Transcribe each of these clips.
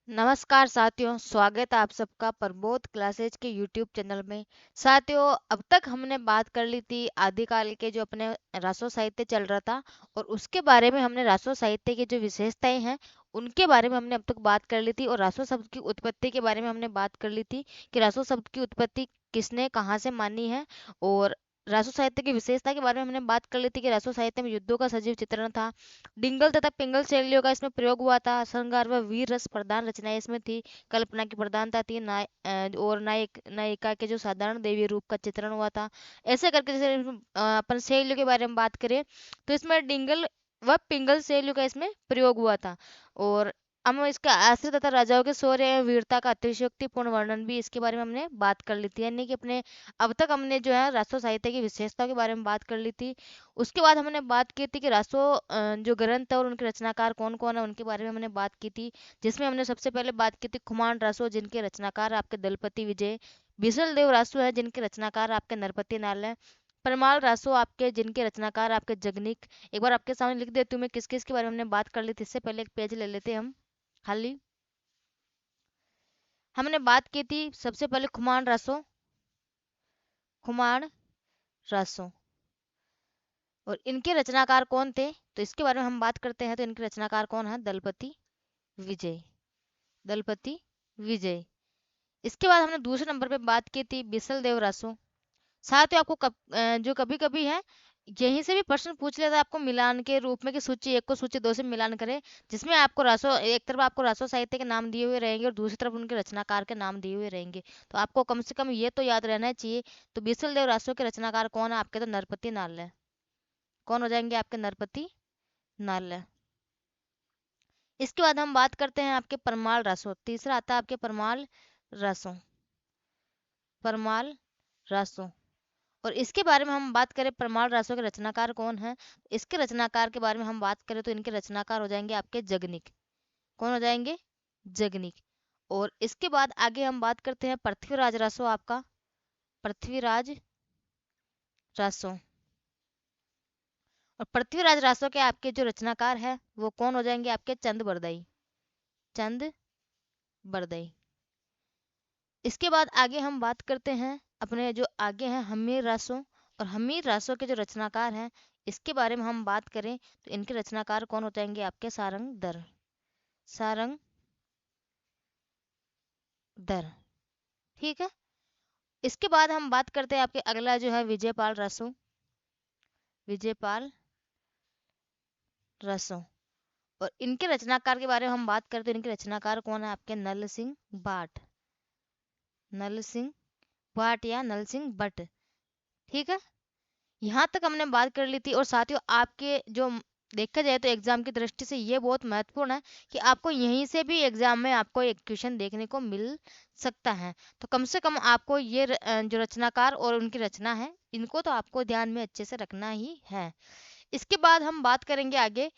नमस्कार साथियों, स्वागत है आप सबका प्रबोध क्लासेज के यूट्यूब चैनल में। साथियों, अब तक हमने बात कर ली थी आदिकाल के जो अपने रासो साहित्य चल रहा था, और उसके बारे में हमने रासो साहित्य की जो विशेषताएं हैं उनके बारे में हमने अब तक बात कर ली थी। और रासो शब्द की उत्पत्ति के बारे में हमने बात कर ली थी कि रासो शब्द की उत्पत्ति किसने कहाँ से मानी है। और रासो साहित्य की विशेषता के बारे में हमने बात कर ली थी कि रासो साहित्य में युद्धों का सजीव चित्रण था, डिंगल तथा पिंगल शैलियों का इसमें प्रयोग हुआ था, श्रृंगार व वीर रस प्रधान रचनाएं इसमें थी, कल्पना की प्रधानता थी, और नायिका के जो साधारण देवी रूप का चित्रण हुआ था। ऐसे करके जैसे अपन शैलियों के बारे में बात करें तो इसमें डिंगल व पिंगल शैलियों का इसमें प्रयोग हुआ था। और हम इसका आश्रित तथा राजाओं के शौर्य एवं वीरता का अतिशयोक्तिपूर्ण वर्णन भी इसके बारे में हमने बात कर ली थी। यानी कि अपने अब तक हमने जो है राष्ट्र साहित्य की विशेषताओं के बारे में बात कर ली थी। उसके बाद हमने बात की थी कि रासो जो ग्रंथ है और उनके रचनाकार कौन कौन है उनके बारे में हमने बात की थी। जिसमें हमने सबसे पहले बात की थी खुमान रासो, जिनके रचनाकार आपके दलपति विजय, बिसल देव रासो है जिनके रचनाकार आपके नरपति नाल है, परमाल रासो आपके जिनके रचनाकार आपके जगनिक। एक बार आपके सामने लिख देती हूँ मैं किस किस के बारे में हमने बात कर ली थी। इससे पहले एक पेज ले लेते हैं हम खाली। हमने बात की थी सबसे पहले खुमान रासो, खुमान रासो, और इनके रचनाकार कौन थे तो इसके बारे में हम बात करते हैं। तो इनके रचनाकार कौन है? दलपति विजय, दलपति विजय। इसके बाद हमने दूसरे नंबर पे बात की थी बिसल देव रासो। साथ ही आपको जो कभी कभी है यहीं से भी प्रश्न पूछ लेता है आपको मिलान के रूप में कि सूची एक को सूची दो से मिलान करें, जिसमें आपको रासो एक तरफ आपको रासो साहित्य के नाम दिए हुए रहेंगे और दूसरी तरफ उनके रचनाकार के नाम दिए हुए रहेंगे। तो आपको कम से कम ये तो याद रहना चाहिए। तो बिसल देव रासो के रचनाकार कौन है आपके? तो नरपति नाल है। कौन हो जाएंगे आपके? नरपति नाल है। इसके बाद हम बात करते हैं आपके परमाल रासो। तीसरा आता है आपके परमाल रासो, परमाल रासो। और इसके बारे में हम बात करें परमाल रासो के रचनाकार कौन है, इसके रचनाकार के बारे में हम बात करें तो इनके रचनाकार हो जाएंगे आपके जगनिक। कौन हो जाएंगे? जगनिक। और इसके बाद आगे हम बात करते हैं पृथ्वीराज रासो आपका, पृथ्वीराज रासो। और पृथ्वीराज रासो के आपके जो रचनाकार है वो कौन हो जाएंगे आपके? चंद बरदई, चंद बरदई। इसके बाद आगे हम बात करते हैं अपने जो आगे हैं हमीर रासो। और हमीर रासो के जो रचनाकार हैं इसके बारे में हम बात करें तो इनके रचनाकार कौन हो जाएंगे आपके? सारंग दर, सारंग दर। ठीक है। इसके बाद हम बात करते हैं आपके अगला जो है विजयपाल रासो, विजयपाल रासो। और इनके रचनाकार के बारे में हम बात करते हैं इनके रचनाकार कौन है आपके? नल सिंह भाट, नल सिंह भाट या नल सिंह भट्ट। ठीक है। यहाँ तक हमने बात कर ली थी। और साथियों आपके जो देखा जाए तो एग्जाम की दृष्टि से ये बहुत महत्वपूर्ण है कि आपको यहीं से भी एग्जाम में आपको एक क्वेश्चन देखने को मिल सकता है। तो कम से कम आपको ये जो रचनाकार और उनकी रचना है इनको तो आपको ध्यान में अच्छे से रखना ही है। इसके बाद हम बात करेंगे आगे।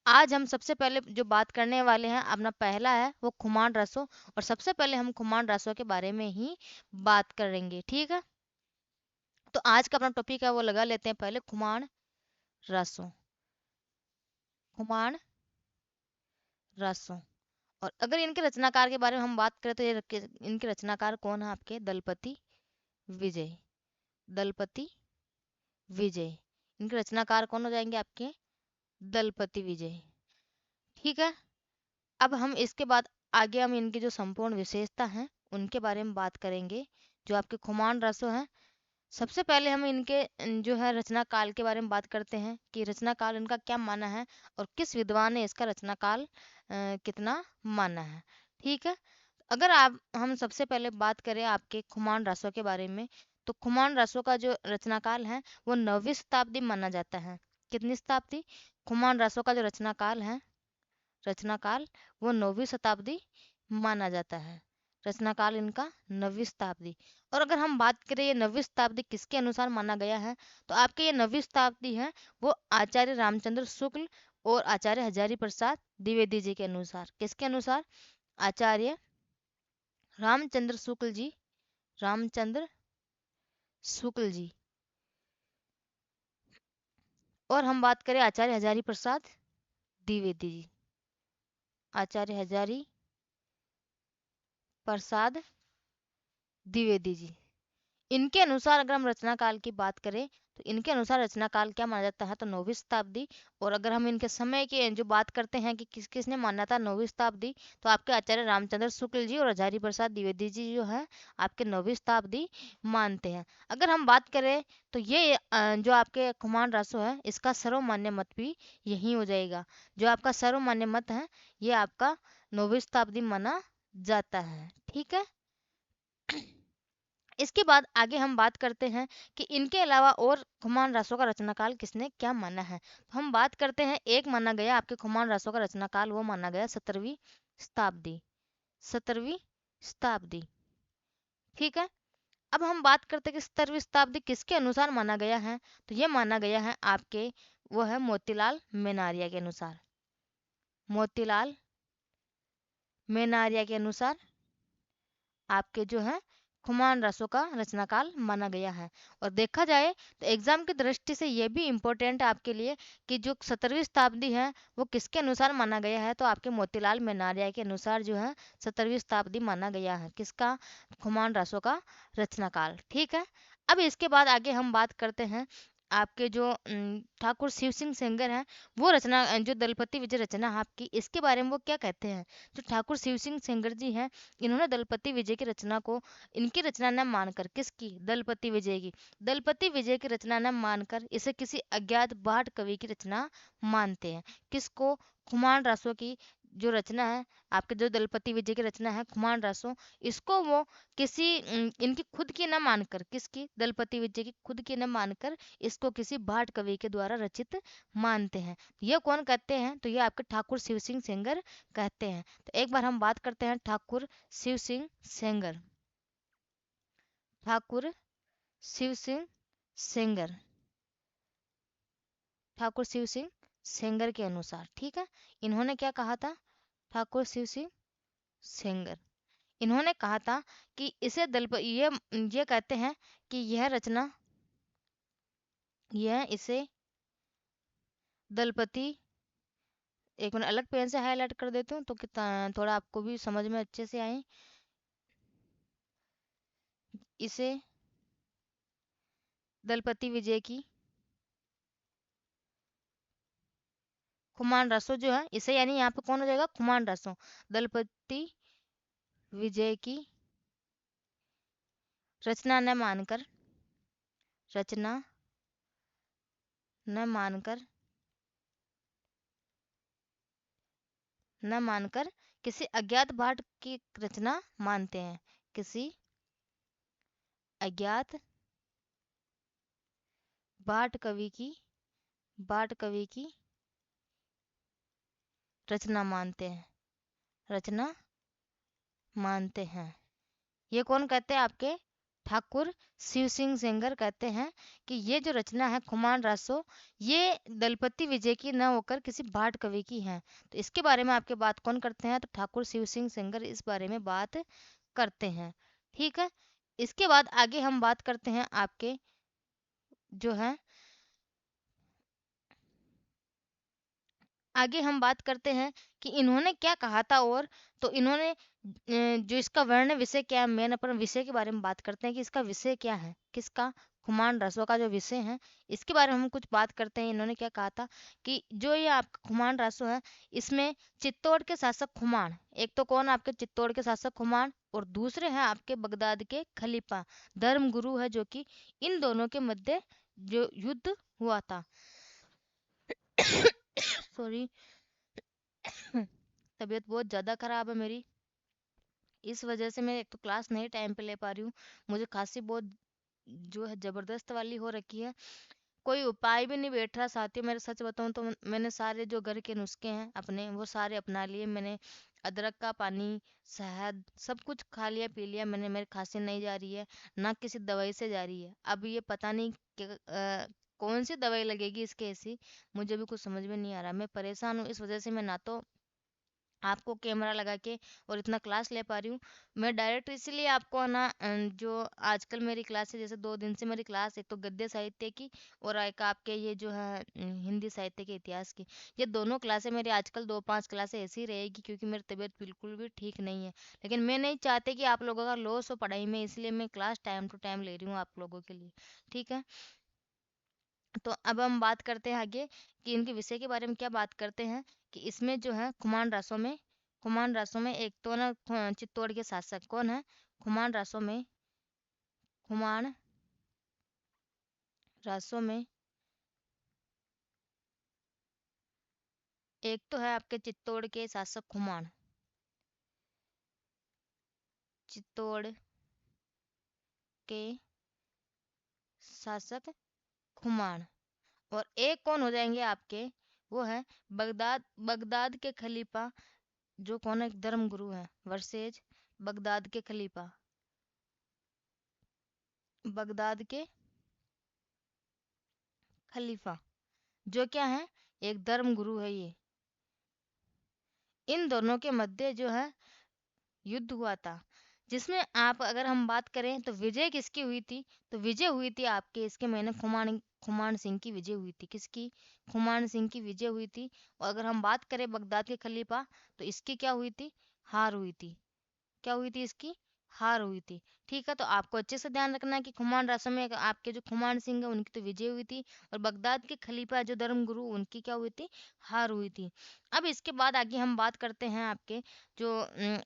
आज हम सबसे पहले जो बात करने वाले हैं अपना पहला है वो खुमान रसो। और सबसे पहले हम खुमान रसो के बारे में ही बात करेंगे। ठीक है। तो आज का अपना टॉपिक है वो लगा लेते हैं पहले खुमान रसो, खुमान रसो। और अगर इनके रचनाकार के बारे में हम बात करें तो इनके रचनाकार कौन है आपके? दलपति विजय, दलपति विजय। इनके रचनाकार कौन हो जाएंगे आपके? दलपति विजय। ठीक है। अब हम इसके बाद आगे हम इनकी जो संपूर्ण विशेषता है उनके बारे में बात करेंगे जो आपके खुमान रसो हैं। सबसे पहले हम इनके जो है रचना काल के बारे में बात करते हैं कि रचना काल इनका क्या माना है और किस विद्वान ने इसका रचना काल कितना माना है। ठीक है। अगर आप हम सबसे पहले बात करें आपके खुमान रसो के बारे में तो खुमान रसो का जो रचना काल है वो 9वीं शताब्दी माना जाता है। कितनी शताब्दी? खुमान रसो का जो रचना काल है, रचना काल वो 9वीं शताब्दी माना जाता है। रचना काल इनका 9वीं शताब्दी। और अगर हम बात करें ये 9वीं शताब्दी किसके अनुसार माना गया है तो आपके ये 9वीं शताब्दी है वो आचार्य रामचंद्र शुक्ल और आचार्य हजारी प्रसाद द्विवेदी जी के अनुसार। किसके अनुसार? आचार्य रामचंद्र शुक्ल जी, रामचंद्र शुक्ल जी। और हम बात करें आचार्य हजारी प्रसाद द्विवेदी जी, आचार्य हजारी प्रसाद द्विवेदी जी। इनके अनुसार अगर हम रचना काल की बात करें तो इनके अनुसार रचना काल क्या माना जाता है, तो 9वीं शताब्दी। और अगर हम इनके समय की जो बात करते हैं कि किस किसने माना था 9वीं शताब्दी, तो आपके आचार्य रामचंद्र शुक्ल जी और हजारी प्रसाद द्विवेदी जी जो है आपके 9वीं शताब्दी मानते हैं। अगर हम बात करें तो ये जो आपके कुमार रासो है इसका सर्वमान्य मत भी यही हो जाएगा। जो आपका सर्वमान्य मत है ये आपका 9वीं शताब्दी माना जाता है। ठीक है। इसके बाद आगे हम बात करते हैं कि इनके अलावा और खुमान रासों का रचनाकाल किसने क्या माना है। तो हम बात करते हैं, एक माना गया आपके खुमान रासों का रचनाकाल, वो माना गया 17वीं शताब्दी। 17वीं शताब्दी। ठीक है। अब हम बात करते हैं कि 17वीं शताब्दी किसके अनुसार माना गया है, तो ये माना गया है आपके वो है मोतीलाल मेनारिया के अनुसार। मोतीलाल मेनारिया के अनुसार आपके जो है खुमान रसों का रचनाकाल माना गया है। और देखा जाए तो एग्जाम की दृष्टि से ये भी इम्पोर्टेंट है आपके लिए कि जो 17वीं शताब्दी है वो किसके अनुसार माना गया है, तो आपके मोतीलाल मेनारिया के अनुसार जो है 17वीं शताब्दी माना गया है। किसका? खुमान रसों का रचनाकाल। ठीक है। अब इसके बाद आगे हम बात करते हैं आपके जो ठाकुर शिव सिंह सेंगर हैं, वो रचना जो दलपति विजय रचना है आपकी, इसके बारे में वो क्या कहते हैं। जो ठाकुर शिव सिंह सेंगर जी हैं, इन्होंने दलपति विजय की रचना को इनकी रचना न मानकर, किसकी? दलपति विजय की। दलपति विजय की रचना न मानकर इसे किसी अज्ञात बाढ़ कवि की रचना मानते हैं। किसको? खुमान रासो की जो रचना है आपके, जो दलपति विजय की रचना है खुमान रासो, इसको वो किसी इनकी खुद की न मानकर, किसकी? दलपति विजय की खुद की न मानकर इसको किसी भाट कवि के द्वारा रचित मानते हैं। ये कौन कहते हैं, तो ये आपके ठाकुर शिव सिंह सेंगर कहते हैं। तो एक बार हम बात करते हैं ठाकुर शिव सिंह सेंगर। ठाकुर शिव सिंह सेंगर। ठाकुर शिव सिंह सेंगर के अनुसार, ठीक है, इन्होंने क्या कहा था? ठाकुर शिव सिंह सेंगर, इन्होंने कहा था कि इसे ये कहते हैं कि यह रचना, यह इसे दलपति, एक मिनट अलग पेन से हाईलाइट कर देती हूँ तो कितना थोड़ा आपको भी समझ में अच्छे से आए। इसे दलपति विजय की खुमान रसो जो है, इसे यानी यहाँ पे कौन हो जाएगा? खुमान रसो। दलपति विजय की रचना न मानकर, रचना न मानकर, न मानकर किसी अज्ञात भाट की रचना मानते हैं। किसी अज्ञात भाट कवि की, भाट कवि की रचना मानते हैं, रचना मानते हैं। ये कौन कहते हैं? आपके ठाकुर शिव सिंह सेंगर कहते हैं कि ये जो रचना है खुमान रासो, ये दलपति विजय की न होकर किसी भाट कवि की है। तो इसके बारे में आपके बात कौन करते हैं? तो ठाकुर शिव सिंह सेंगर इस बारे में बात करते हैं। ठीक है। इसके बाद आगे हम बात करते हैं आपके जो है, आगे हम बात करते हैं कि इन्होंने क्या कहा था। और तो इन्होंने जो इसका वर्ण विषय क्या है, मेन अपन विषय के बारे में बात करते हैं कि इसका विषय क्या है। किसका? खुमान रसों का जो विषय है इसके बारे में हम कुछ बात करते हैं। इन्होंने क्या कहा था कि जो ये आपका खुमान रसो है, इसमें चित्तौड़ के शासक खुमान, एक तो कौन? आपके चित्तौड़ के शासक खुमान, और दूसरे हैं आपके बगदाद के खलीफा धर्म गुरु है, जो कि इन दोनों के मध्य जो युद्ध हुआ था। सॉरी, तबीयत बहुत ज़्यादा ख़राब है मेरी, इस वजह से मैं एक तो क्लास नहीं टाइम पे ले पा रही हूँ। मुझे खांसी बहुत जो है ज़बरदस्त वाली हो रखी है, कोई उपाय भी नहीं बैठ रहा साथियों। मेरे सच बताऊँ तो मैंने सारे जो घर के नुस्खे हैं अपने, वो सारे अपना लिए मैंने। अदरक का पानी, शहद, सब कुछ खा लिया पी लिया मैंने, मेरी खांसी नहीं जा रही है, ना किसी दवाई से जा रही है। अब ये पता नहीं कि कौन सी दवाई लगेगी इसके, ऐसी मुझे भी कुछ समझ में नहीं आ रहा। मैं परेशान हूँ इस वजह से, मैं ना तो आपको कैमरा लगा के और इतना क्लास ले पा रही हूँ। मैं डायरेक्ट इसीलिए आपको है ना जो आजकल मेरी क्लास है, जैसे 2 दिन से मेरी क्लास, एक तो गद्य साहित्य की और एक आपके ये जो है हिंदी साहित्य के इतिहास की। ये दोनों क्लासें मेरी आजकल 2-5 क्लासें ऐसी ही रहेगी, क्योंकि मेरी तबीयत बिल्कुल भी ठीक नहीं है। लेकिन मैं नहीं चाहती कि आप लोगों का लॉस हो पढ़ाई में, इसलिए मैं क्लास टाइम टू टाइम ले रही हूँ आप लोगों के लिए। ठीक है? तो अब हम बात करते हैं आगे कि इनके विषय के बारे में क्या बात करते हैं, कि इसमें जो है खुमान रासों में एक तो ना चित्तौड़ के शासक कौन है, खुमान रासों में खुमान रासों में एक तो है आपके चित्तौड़ के शासक खुमान, चित्तौड़ के शासक खुमान। और एक कौन हो जाएंगे आपके, वो है बगदाद बगदाद के खलीफा, जो कौन है, धर्म गुरु है, वर्सेज बगदाद के खलीफा, बगदाद के खलीफा, जो क्या है, एक धर्म गुरु है ये। इन दोनों के मध्य जो है युद्ध हुआ था, जिसमें आप अगर हम बात करें तो विजय किसकी हुई थी, तो विजय हुई थी आपके इसके मैंने खुमान खुमान सिंह की विजय हुई थी। किसकी? खुमान सिंह की विजय हुई थी। और अगर हम बात करें बगदाद के खलीफा, तो इसकी क्या हुई थी, हार हुई थी। क्या हुई थी इसकी? हार हुई थी। ठीक है, तो आपको अच्छे से ध्यान रखना है कि खुमान रासों में आपके जो खुमान सिंह है उनकी तो विजय हुई थी, और बगदाद के खलीफा जो धर्म गुरु उनकी क्या हुई थी, हार हुई थी। अब इसके बाद आगे हम बात करते हैं आपके जो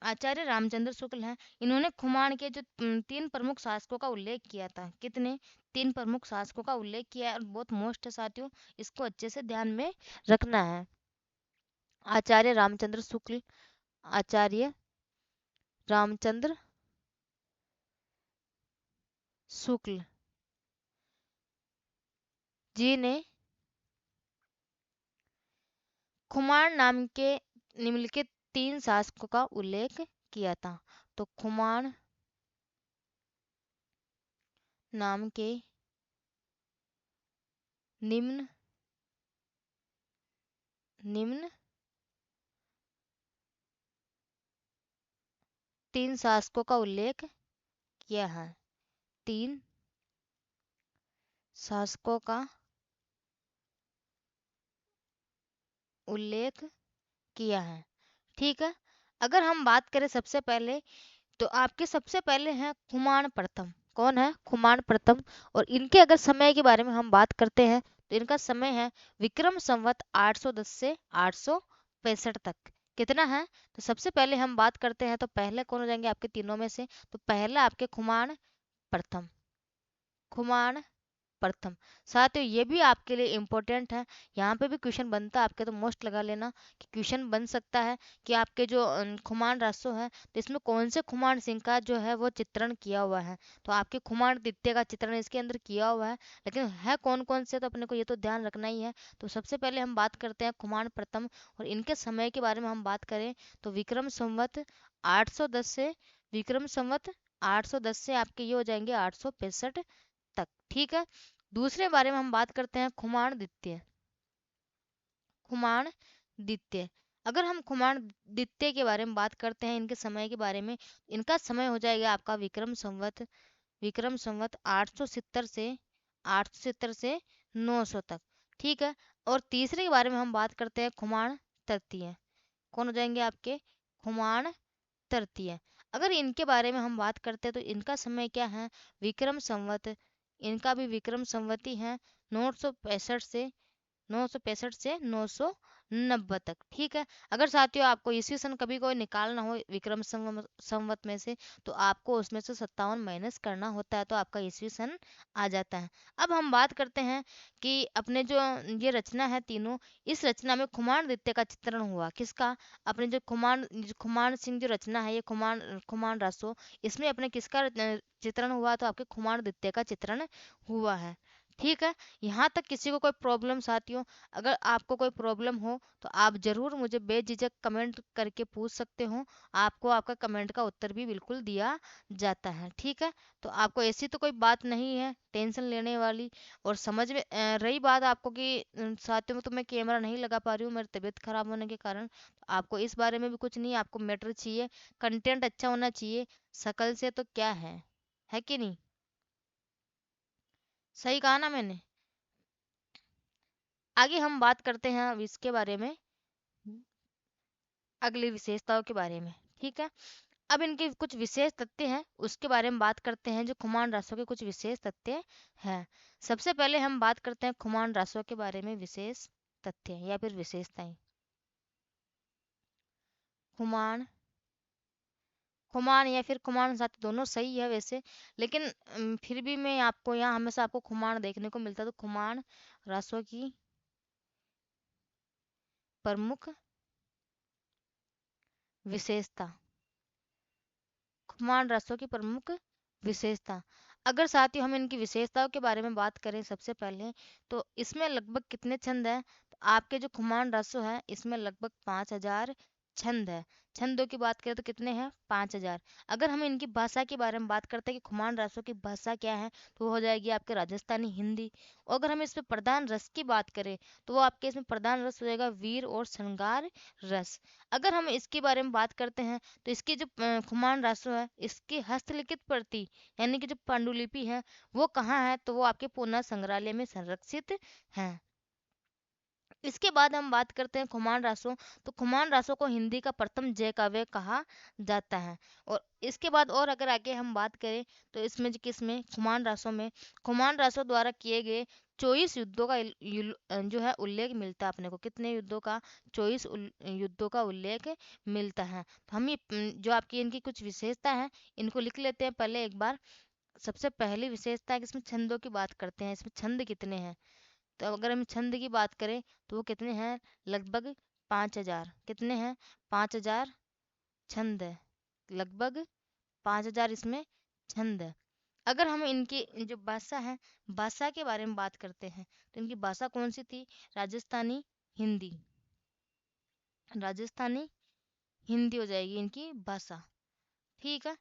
आचार्य रामचंद्र शुक्ल हैं। इन्होंने खुमान के जो 3 प्रमुख शासकों का उल्लेख किया था। कितने? 3 प्रमुख शासकों का उल्लेख किया है, और बहुत मोस्ट है साथियों, इसको अच्छे से ध्यान में रखना है। आचार्य रामचंद्र शुक्ल, आचार्य रामचंद्र शुक्ल जी ने खुमान नाम के निम्नलिखित 3 शासकों का उल्लेख किया था। तो खुमान नाम के निम्न निम्न 3 शासकों का उल्लेख किया है। 3 शासकों का उल्लेख किया है। ठीक है, अगर हम बात करें सबसे पहले, तो आपके सबसे पहले हैं खुमान प्रथम। कौन है? खुमान प्रथम। और इनके अगर समय के बारे में हम बात करते हैं, तो इनका समय है विक्रम संवत 810 से 865 तक। कितना है? तो सबसे पहले हम बात करते हैं, तो पहले कौन हो जाएंगे आपके तीनों में से, तो पहला आपके खुमान प्रथम, खुमान प्रथम। साथियों ये भी आपके लिए इम्पोर्टेंट है, यहाँ पे भी क्वेश्चन बनता है आपके, तो मोस्ट लगा लेना कि क्वेश्चन बन सकता है कि आपके जो खुमान रासो है, तो इसमें कौन से खुमान सिंह का जो है वो चित्रण किया हुआ है। तो आपके खुमान द्वितीय का चित्रण इसके अंदर किया हुआ है, लेकिन है कौन कौन से, तो अपने को ये तो ध्यान रखना ही है। तो सबसे पहले हम बात करते हैं खुमान प्रथम, और इनके समय के बारे में हम बात करें, तो विक्रम संवत 810 से विक्रम संवत 810 से आपके ये हो जाएंगे 865 तक। ठीक है, दूसरे बारे में हम बात करते हैं खुमान द्वितीय, खुमान द्वितीय। अगर हम खुमान द्वितीय के बारे में बात करते हैं, इनके समय के बारे में, इनका समय हो जाएगा आपका विक्रम संवत 870 से 870 से 900 तक। ठीक है, और तीसरे के बारे में हम बात करते हैं खुमान तृतीय। कौन हो जाएंगे आपके? खुमान तृतीय। अगर इनके बारे में हम बात करते हैं, तो इनका समय क्या है, विक्रम संवत, इनका भी विक्रम संवती है 965 से 965 से 990 तक। ठीक है, अगर साथियों आपको ईस्वी सन कभी कोई निकालना हो विक्रम संवत में से, तो आपको उसमें से 57 माइनस करना होता है, तो आपका ईस्वी सन आ जाता है। अब हम बात करते हैं कि अपने जो ये रचना है तीनों, इस रचना में खुमान द्वितीय का चित्रण हुआ। किसका? अपने जो खुमान सिंह जो रचना है, ये खुमान खुमान रासो, इसमें अपने किसका चित्रण हुआ, तो आपके खुमान द्वितीय का चित्रण हुआ है। ठीक है। यहाँ तक किसी को कोई प्रॉब्लम साथियों? अगर आपको कोई प्रॉब्लम हो तो आप ज़रूर मुझे बेझिझक कमेंट करके पूछ सकते हो। आपको आपका कमेंट का उत्तर भी बिल्कुल दिया जाता है। ठीक है। तो आपको ऐसी तो कोई बात नहीं है टेंशन लेने वाली। और समझ में रही बात आपको कि साथियों में तो मैं कैमरा नहीं लगा पा रही हूँ मेरी तबीयत खराब होने के कारण। तो आपको इस बारे में भी कुछ नहीं, आपको मैटर चाहिए, कंटेंट अच्छा होना चाहिए, शकल से तो क्या है कि नहीं? सही कहा ना मैंने? आगे हम बात करते हैं अब इसके बारे में, अगली विशेषताओं के बारे में। ठीक है। अब इनके कुछ विशेष तथ्य हैं उसके बारे में बात करते हैं, जो खुमान रासों के कुछ विशेष तथ्य हैं। सबसे पहले हम बात करते हैं खुमान रासों के बारे में विशेष तथ्य या फिर विशेषताएं। खुमान, खुमान या फिर खुमान साथ दोनों सही है वैसे, लेकिन फिर भी मैं आपको यहाँ हमेशा आपको खुमान देखने को मिलता है, तो खुमान रासों की प्रमुख विशेषता, खुमान रासों की प्रमुख विशेषता। अगर साथियों हम इनकी विशेषताओं के बारे में बात करें सबसे पहले, तो इसमें लगभग कितने छंद हैं? तो आपके जो खुमान रासो है इसमें लगभग 5,000 छंद है। छंदों की बात करें तो कितने हैं? 5,000। अगर हम इनकी भाषा के बारे में बात करते हैं कि खुमान रासों की भाषा क्या है, तो वो हो जाएगी आपके राजस्थानी हिंदी। और अगर हम इसमें प्रधान रस की बात करें, तो वो आपके इसमें प्रधान रस हो जाएगा वीर और श्रृंगार रस। अगर हम इसके बारे में बात करते हैं, तो इसकी जो खुमान रासो है इसकी हस्तलिखित प्रति यानी कि जो पांडुलिपि है वो कहाँ है? तो वो आपके पूना संग्रहालय में संरक्षित है। इसके बाद हम बात करते हैं खुमान रासो। तो खुमान रासो को हिंदी का प्रथम जय काव्य कहा जाता है। और इसके बाद और अगर आगे हम बात करें, तो इसमें किसमें? खुमान रासो में खुमान रासो द्वारा किए गए 24 युद्धों का जो है उल्लेख मिलता है अपने को। कितने युद्धों का? 24 युद्धों का उल्लेख मिलता है। तो हम ये जो आपकी इनकी कुछ विशेषता है इनको लिख लेते हैं पहले एक बार। सबसे पहली विशेषता है कि इसमें छंदों की बात करते हैं, इसमें छंद कितने हैं? तो अगर हम छंद की बात करें तो वो कितने हैं? लगभग 5,000। कितने हैं? 5,000 छंद है। लगभग 5,000 इसमें छंद है। अगर हम इनकी जो भाषा है, भाषा के बारे में बात करते हैं, तो इनकी भाषा कौन सी थी? राजस्थानी हिंदी। राजस्थानी हिंदी हो जाएगी इनकी भाषा। ठीक है।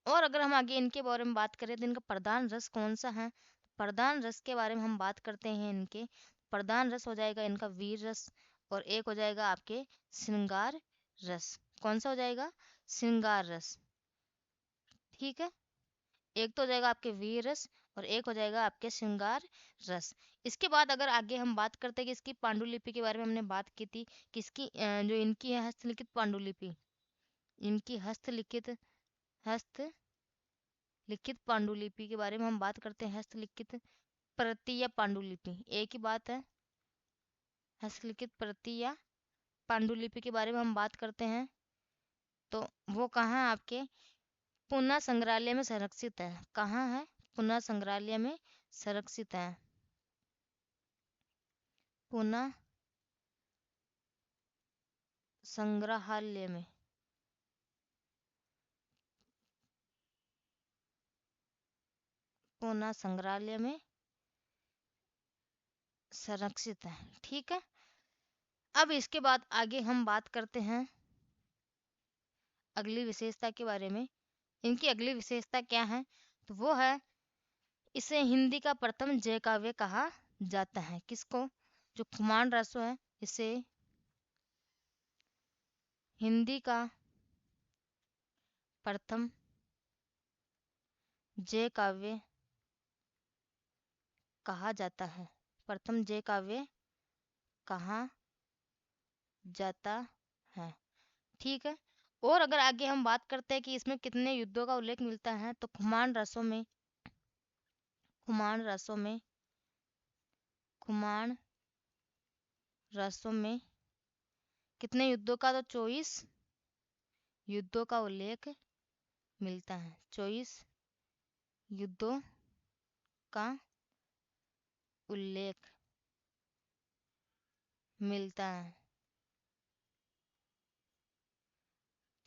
और अगर हम आगे इनके बारे में बात करें तो इनका प्रधान रस कौन सा है? प्रधान रस के बारे में हम बात करते हैं इनके। प्रधान रस हो जाएगा इनका वीर रस, और एक हो जाएगा आपके श्रृंगार रस। कौन सा हो जाएगा? श्रृंगार रस। ठीक है। एक तो हो जाएगा आपके वीर रस और एक हो जाएगा आपके श्रृंगार रस। इसके बाद अगर आगे हम बात करते हैं कि इसकी पांडुलिपि के बारे में हमने बात की थी कि इसकी जो इनकी है हस्तलिखित पांडुलिपि, इनकी हस्तलिखित पांडुलिपि के बारे में हम बात करते हैं। हस्तलिखित प्रति या पांडुलिपि एक ही बात है। हस्तलिखित प्रति या पांडुलिपि के बारे में हम बात करते हैं, तो वो कहाँ है? आपके पुना संग्रहालय में संरक्षित है। कहाँ है? पुना संग्रहालय में संरक्षित है। पुना संग्रहालय में, पुना संग्रहालय में संरक्षित है। ठीक है। अब इसके बाद आगे हम बात करते हैं अगली विशेषता के बारे में। इनकी अगली विशेषता क्या है? तो वो है इसे हिंदी का प्रथम जय काव्य कहा जाता है। किसको? जो खुमान रासो है इसे हिंदी का प्रथम जय काव्य कहा जाता है। प्रथम जय काव्य कहा जाता है। ठीक है। और अगर आगे हम बात करते हैं कि इसमें कितने युद्धों का उल्लेख मिलता है, तो खुमान रसों में खुमान रसों में कितने युद्धों का? तो 24 युद्धों का उल्लेख मिलता है। 24 युद्धों का उल्लेख मिलता है।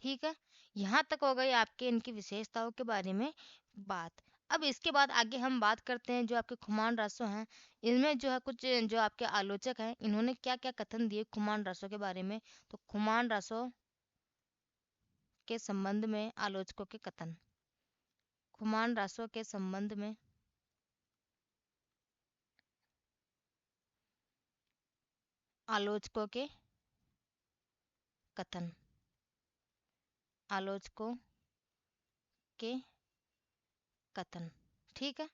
ठीक है। यहाँ तक हो गई आपके इनकी विशेषताओं के बारे में बात। अब इसके बाद आगे हम बात करते हैं जो आपके खुमान रासो हैं, इनमें जो है कुछ जो आपके आलोचक हैं इन्होंने क्या क्या कथन दिए खुमान रासो के बारे में। तो खुमान रासो के संबंध में आलोचकों के कथन, खुमान रासो के संबंध में आलोचकों के कथन, आलोचकों के कथन। ठीक है,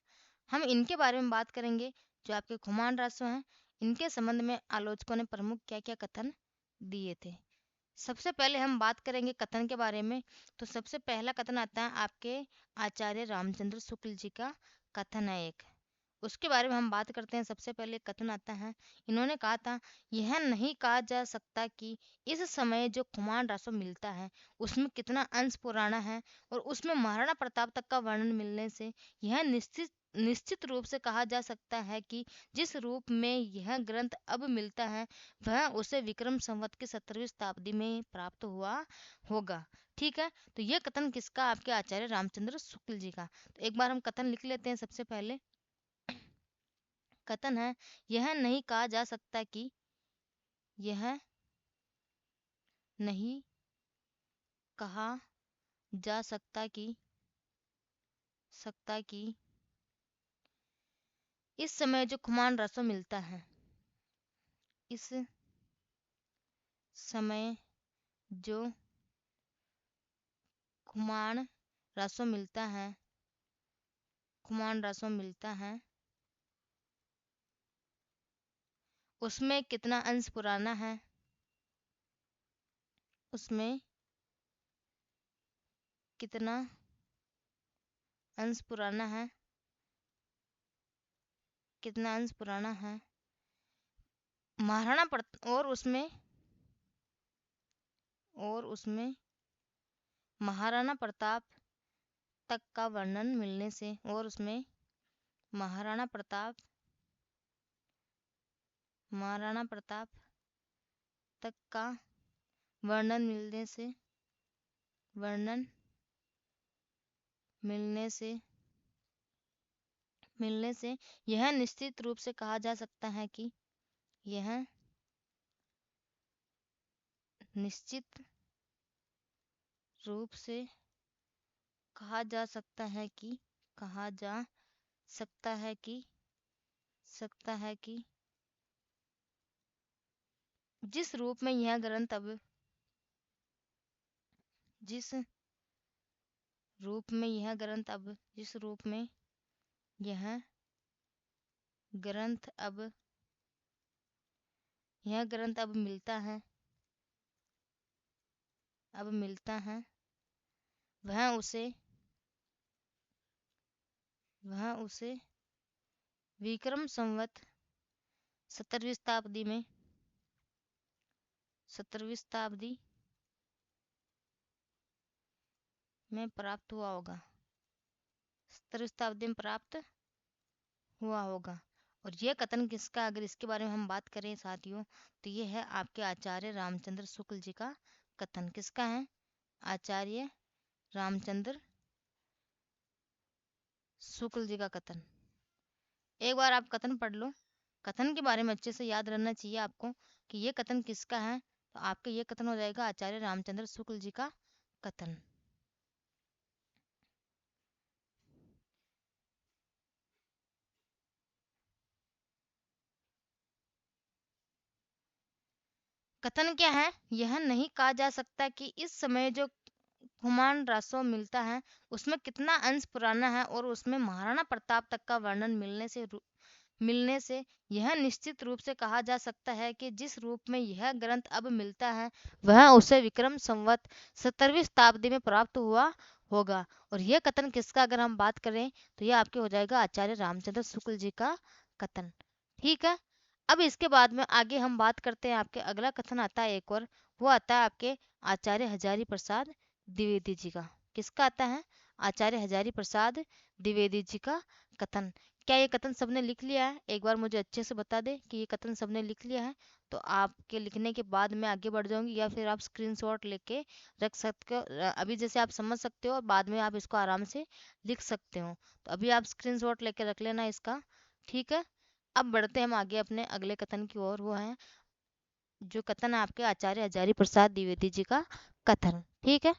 हम इनके बारे में बात करेंगे। जो आपके खुमान रासो हैं इनके संबंध में आलोचकों ने प्रमुख क्या क्या कथन दिए थे। सबसे पहले हम बात करेंगे कथन के बारे में। तो सबसे पहला कथन आता है आपके आचार्य रामचंद्र शुक्ल जी का कथन है एक, उसके बारे में हम बात करते हैं। सबसे पहले कथन आता है, इन्होंने कहा था यह नहीं कहा जा सकता कि इस समय जो खुमान रासो मिलता है उसमें कितना अंश पुराना है और उसमें महाराणा प्रताप तक का वर्णन मिलने से यह निश्चित रूप से कहा जा सकता है कि जिस रूप में यह ग्रंथ अब मिलता है वह उसे विक्रम संवत की 17वीं शताब्दी में प्राप्त हुआ होगा। ठीक है, तो यह कथन किसका, आपके आचार्य रामचंद्र शुक्ल जी का। तो एक बार हम कथन लिख लेते हैं। सबसे पहले कथन है, यह नहीं कहा जा सकता कि, यह नहीं कहा जा सकता कि इस समय जो खुमान रासो मिलता है, इस समय जो खुमान रासो मिलता है, खुमान रासो मिलता है उसमें कितना अंश पुराना है, उसमें कितना अंश पुराना है, कितना अंश पुराना है महाराणा और उसमें महाराणा प्रताप तक का वर्णन मिलने से, और उसमें महाराणा प्रताप तक का वर्णन मिलने से यह निश्चित रूप से कहा जा सकता है कि, यह निश्चित रूप से कहा जा सकता है कि, कहा जा सकता है कि जिस रूप में यह ग्रंथ अब, जिस रूप में यह ग्रंथ अब, जिस रूप में यह ग्रंथ अब, यह ग्रंथ अब मिलता है, वह उसे विक्रम संवत 17वीं शताब्दी में, 17वीं शताब्दी में प्राप्त हुआ होगा, 17वीं शताब्दी में प्राप्त हुआ होगा। और यह कथन किसका, अगर इसके बारे में हम बात करें साथियों, तो ये है आपके आचार्य रामचंद्र शुक्ल जी का कथन। किसका है, आचार्य रामचंद्र शुक्ल जी का कथन। एक बार आप कथन पढ़ लो, कथन के बारे में अच्छे से याद रहना चाहिए आपको कि ये कथन किसका है। तो आपका ये कथन हो जाएगा आचार्य रामचंद्र शुक्ल जी का कथन। कथन क्या है, यह नहीं कहा जा सकता कि इस समय जो खुमान रासो मिलता है उसमें कितना अंश पुराना है और उसमें महाराणा प्रताप तक का वर्णन मिलने से यह निश्चित रूप से कहा जा सकता है कि जिस रूप में यह ग्रंथ अब मिलता है वह उसे विक्रम संवत 17वीं शताब्दी में प्राप्त हुआ होगा। और यह कथन किसका अगर हम बात करें तो यह आपके हो जाएगा आचार्य रामचंद्र शुक्ल जी का कथन। ठीक है, अब इसके बाद में आगे हम बात करते हैं। आपके अगला कथन आता है एक और, वो आता है आपके आचार्य हजारी प्रसाद द्विवेदी जी का। किसका आता है, आचार्य हजारी प्रसाद द्विवेदी जी का कथन। क्या ये कथन सबने लिख लिया है? एक बार मुझे अच्छे से बता दे कि ये कथन सबने लिख लिया है। तो आपके लिखने के बाद मैं आगे बढ़ जाऊंगी, या फिर आप स्क्रीनशॉट लेके रख सकते हो। अभी जैसे आप समझ सकते हो और बाद में आप इसको आराम से लिख सकते हो। तो अभी आप स्क्रीनशॉट लेके रख लेना इसका, ठीक है। अब बढ़ते हैं हम आगे अपने अगले कथन की ओर। वो है जो कथन है आपके आचार्य हजारी प्रसाद द्विवेदी जी का कथन, ठीक है।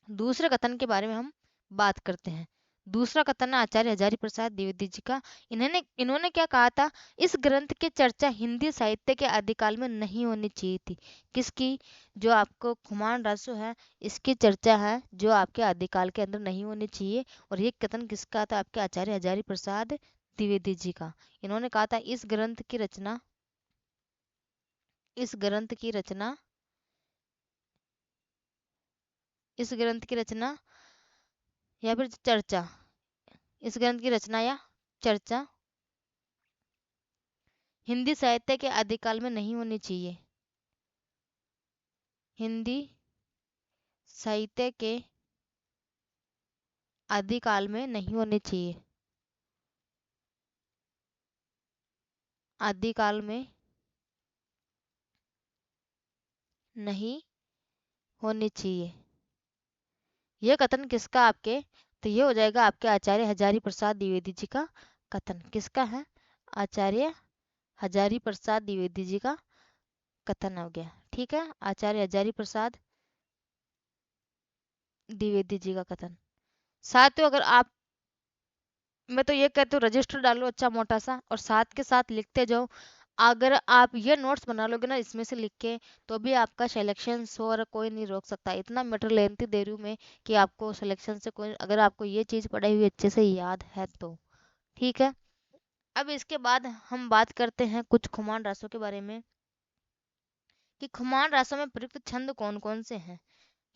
दूसरे कथन के बारे में हम बात करते हैं। दूसरा कथन है आचार्य हजारी प्रसाद द्विवेदी जी का। इन्होंने इन्होंने क्या कहा था? इस ग्रंथ की चर्चा हिंदी साहित्य के आदिकाल में नहीं होनी चाहिए थी। किसकी? जो आपको खुमान रासो है, इसकी चर्चा है जो आपके आदिकाल के अंदर नहीं होनी चाहिए। और ये कथन किसका था? आपके आचार्य हजारी प्रसाद द्विवेदी जी का। इन्होंने कहा था इस ग्रंथ की रचना इस ग्रंथ की रचना या फिर चर्चा इस ग्रंथ की रचना या चर्चा हिंदी साहित्य के आदिकाल में नहीं होनी चाहिए। हिंदी साहित्य के आदिकाल में नहीं होनी चाहिए। आदिकाल में नहीं होनी चाहिए। यह कथन किसका आपके? तो ये हो जाएगा आपके आचार्य हजारी प्रसाद द्विवेदी जी का कथन। किसका है? आचार्य हजारी प्रसाद द्विवेदी जी का कथन हो गया, ठीक है। आचार्य हजारी प्रसाद द्विवेदी जी का कथन। साथियों, अगर आप, मैं तो ये कहती हूँ रजिस्टर डालो अच्छा मोटा सा और साथ के साथ लिखते जाओ। अगर आप ये नोट्स बना लोगे ना इसमें से लिख के, तो भी आपका सिलेक्शन और कोई नहीं रोक सकता। इतना मैटर लेंथी दे रही हूँ मैं कि आपको सिलेक्शन से कोई, अगर आपको ये चीज़ पढ़ाई हुई अच्छे से याद है तो, ठीक है। अब इसके बाद हम बात करते हैं कुछ खुमान रासों के बारे में, कि खुमान रासों में प्रयुक्त छंद कौन कौन से हैं।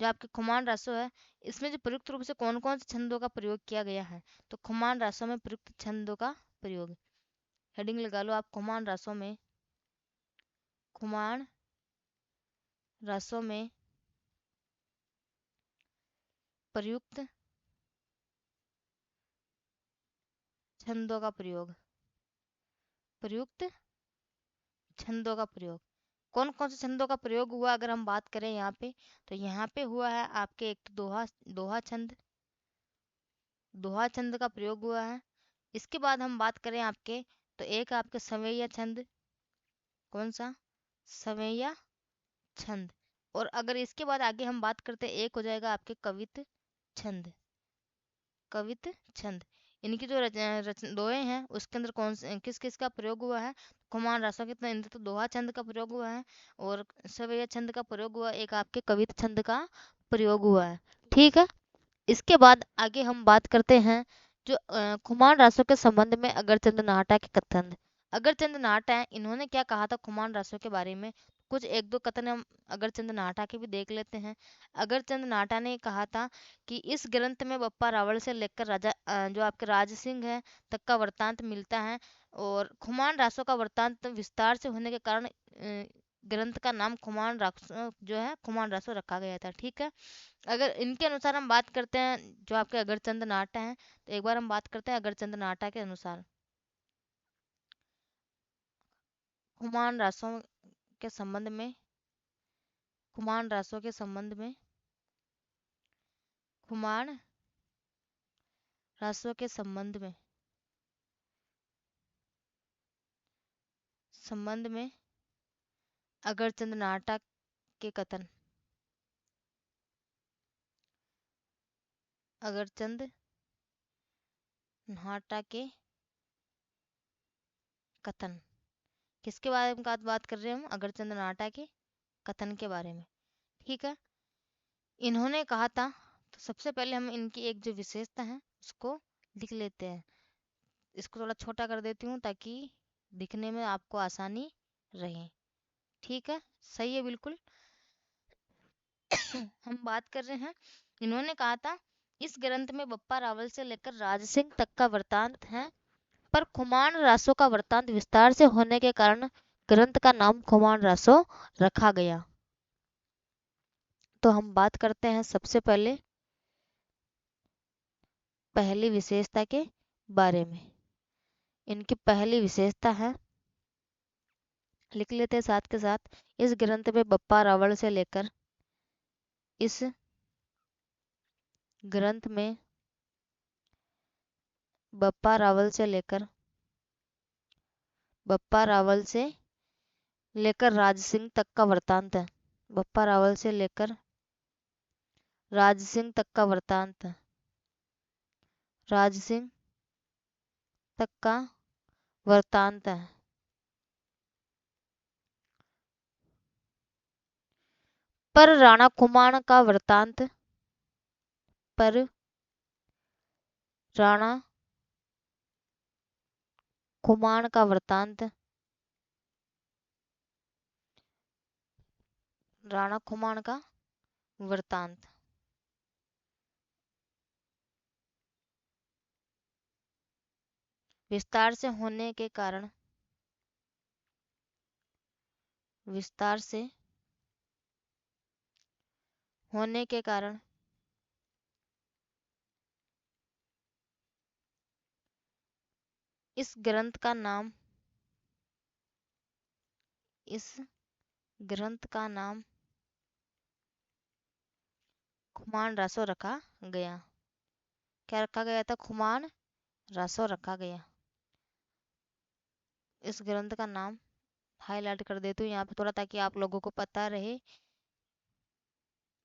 जो आपके खुमान रासो है, इसमें जो प्रयुक्त रूप से कौन कौन से छंदों का प्रयोग किया गया है। तो खुमान रासों में प्रयुक्त छंदों का प्रयोग, हेडिंग लगा लो आप, खुमान रासों में प्रयुक्त छंदों का प्रयोग। प्रयुक्त छंदों का प्रयोग कौन कौन से छंदों का प्रयोग हुआ? अगर हम बात करें यहाँ पे, तो यहाँ पे हुआ है आपके एक तो दोहा छंद, दोहा छंद का प्रयोग हुआ है। इसके बाद हम बात करें आपके, तो एक आपके सवैया छंद, कौन सा? सवैया छंद। और अगर इसके बाद आगे हम बात करते हैं, एक हो जाएगा आपके छंद कवित छंद। इनकी जो दोहे हैं उसके अंदर कौन से किस किस का प्रयोग हुआ है? कुमार रासों के अंदर तो दोहा छंद का प्रयोग हुआ है, और सवैया छंद का प्रयोग हुआ, एक आपके कवित छंद का प्रयोग हुआ है, ठीक है। इसके बाद आगे हम बात करते हैं जो खुमान रासों के संबंध में अगरचंद नाहटा के कथन। अगरचंद नाहटा है, इन्होंने क्या कहा था खुमान रासों के बारे में? कुछ एक दो कथन हम अगरचंद नाहटा के भी देख लेते हैं। अगरचंद नाहटा ने कहा था कि इस ग्रंथ में बप्पा रावल से लेकर राजा जो आपके राज सिंह है तक का वृत्तांत मिलता है, और खुमान रासों का वृत्तांत विस्तार से होने के कारण ग्रंथ का नाम खुमान रासो जो है खुमान रासो रखा गया था, ठीक है। अगर इनके अनुसार हम बात करते हैं जो आपके अगरचंद नाटा हैं, तो एक बार हम बात करते हैं अगरचंद नाटा के अनुसार खुमान रासों के संबंध में खुमान रासों के संबंध में खुमान रासों के संबंध में अगरचंद नाटा के कथन। अगरचंद नाटा के कथन किसके बारे में बात कर रहे हैं हम? अगरचंद नाटा के कथन के बारे में, ठीक है। इन्होंने कहा था, तो सबसे पहले हम इनकी एक जो विशेषता है उसको लिख लेते हैं। इसको थोड़ा छोटा कर देती हूँ ताकि दिखने में आपको आसानी रहे, ठीक है। सही है, बिल्कुल। हम बात कर रहे हैं, इन्होंने कहा था इस ग्रंथ में बप्पा रावल से लेकर राज सिंह तक का वृतांत है, पर खुमान रासो का वृतांत विस्तार से होने के कारण ग्रंथ का नाम खुमान रासो रखा गया। तो हम बात करते हैं सबसे पहले पहली विशेषता के बारे में। इनकी पहली विशेषता है, लिख लेते हैं साथ के साथ, इस ग्रंथ में बप्पा रावल से लेकर, इस ग्रंथ में बप्पा रावल से लेकर, बप्पा रावल से लेकर राज सिंह तक का वृतांत है। बप्पा रावल से लेकर राज सिंह तक का वृतांत है। राज सिंह तक का वृतांत है। पर राणा कुमाण का वृतांत, पर राणा कुमाण का वृतांत, राणा कुमाण का वृतांत विस्तार से होने के कारण, विस्तार से होने के कारण इस ग्रंथ का नाम, इस ग्रंथ का नाम खुमान रासो रखा गया। क्या रखा गया था? खुमान रासो रखा गया। इस ग्रंथ का नाम हाईलाइट कर देती हूँ यहाँ पे थोड़ा, ताकि आप लोगों को पता रहे।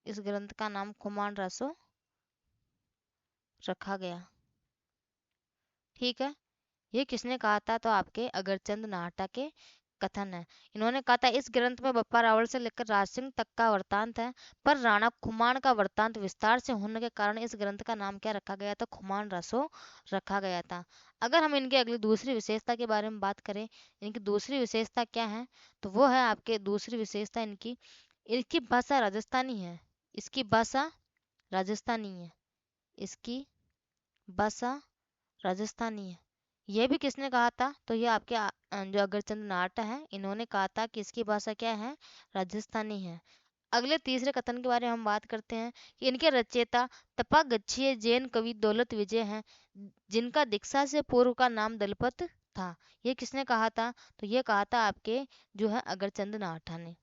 इस ग्रंथ का नाम खुमान रासो रखा गया। ठीक है, ये किसने कहा था? तो आपके अगरचंद नाहटा के कथन है। इन्होंने कहा था इस ग्रंथ में बप्पा रावल से लेकर राज सिंह तक का वृतांत है, पर राणा खुमान का वृतांत विस्तार से होने के कारण इस ग्रंथ का नाम क्या रखा गया था? खुमान रसो रखा गया था। अगर हम इनकी अगली दूसरी विशेषता के बारे में बात करें, इनकी दूसरी विशेषता क्या है? तो वो है आपके दूसरी विशेषता इनकी, इसकी भाषा राजस्थानी है। इसकी भाषा राजस्थानी है। इसकी भाषा राजस्थानी है। यह भी किसने कहा था? तो ये आपके जो अगरचंद नाहटा है, इन्होंने कहा था कि इसकी भाषा क्या है? राजस्थानी है। अगले तीसरे कथन के बारे में हम बात करते हैं कि इनके रचयिता तपागच्छीय जैन कवि दौलत विजय हैं, जिनका दीक्षा से पूर्व का नाम दलपत था। ये किसने कहा था? तो ये कहा था आपके जो है अगरचंद नाहटा ने।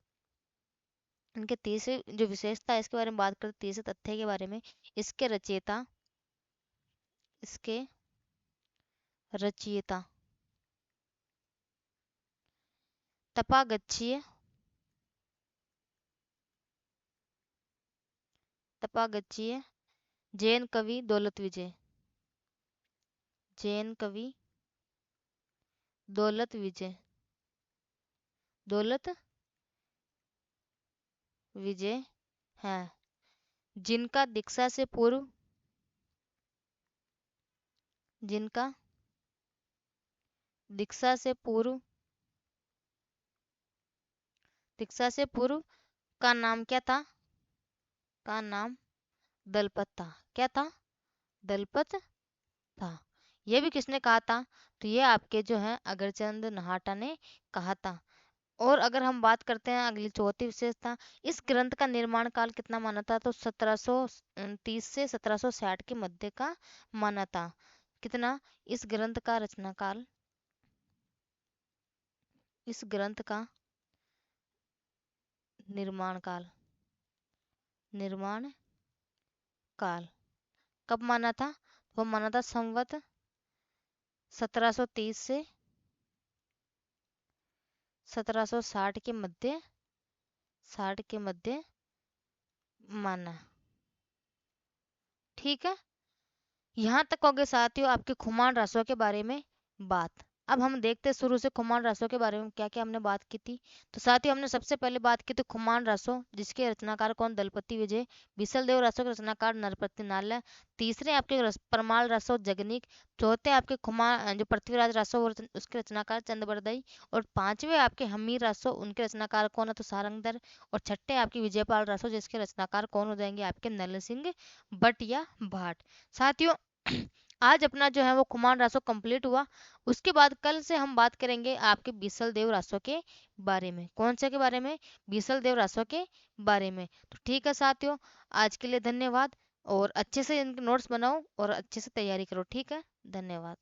इनके तीसरे जो विशेषता है इसके बारे में बात करते, तीसरे तथ्य के बारे में, इसके रचयिता, इसके रचयिता तपागच्छीय, तपागच्छीय जैन कवि दौलत विजय, जैन कवि दौलत विजय, दौलत विजय है, जिनका दीक्षा से पूर्व, जिनका दीक्षा से पूर्व, दीक्षा से पूर्व का नाम क्या था? का नाम दलपत था। क्या था? दलपत था। यह भी किसने कहा था? तो ये आपके जो है अगरचंद नाहटा ने कहा था। और अगर हम बात करते हैं अगली चौथी विशेषता, इस ग्रंथ का निर्माण काल कितना माना था? तो 1730 से 1760 के मध्य का माना था। कितना? इस ग्रंथ का रचना काल, इस ग्रंथ का निर्माण काल, निर्माण काल कब माना था? वो माना था संवत 1730 से 1760 के मध्य, 60 के मध्य माना। ठीक है, यहाँ तक हो गए साथियों आपके खुमान रासो के बारे में बात। अब हम देखते हैं शुरू से खुमान रासो के बारे में क्या क्या हमने बात की थी। तो साथियों हमने सबसे पहले बात की थी खुमान रासो, जिसके रचनाकार कौन? दलपति विजय। बिसल देव रासो के रचनाकार नरपति नाले। तीसरे आपके परमाल रासो जगनीक। चौथे आपके खुमान जो पृथ्वीराज रासो उसके रचनाकार चंद्रबरदई। और पांचवे आपके हमीर रासो, उनके रचनाकार कौन है? तो सारंगधर। और छठे आपके विजयपाल रासो, जिसके रचनाकार कौन हो जाएंगे? आपके नल सिंह भट्ट या भाट। साथियों आज अपना जो है वो कुमार रासो कंप्लीट हुआ। उसके बाद कल से हम बात करेंगे आपके बीसल देव रासो के बारे में। कौन से के बारे में? बीसल देव रासो के बारे में। तो ठीक है साथियों, आज के लिए धन्यवाद। और अच्छे से इनके नोट्स बनाओ और अच्छे से तैयारी करो। ठीक है, धन्यवाद।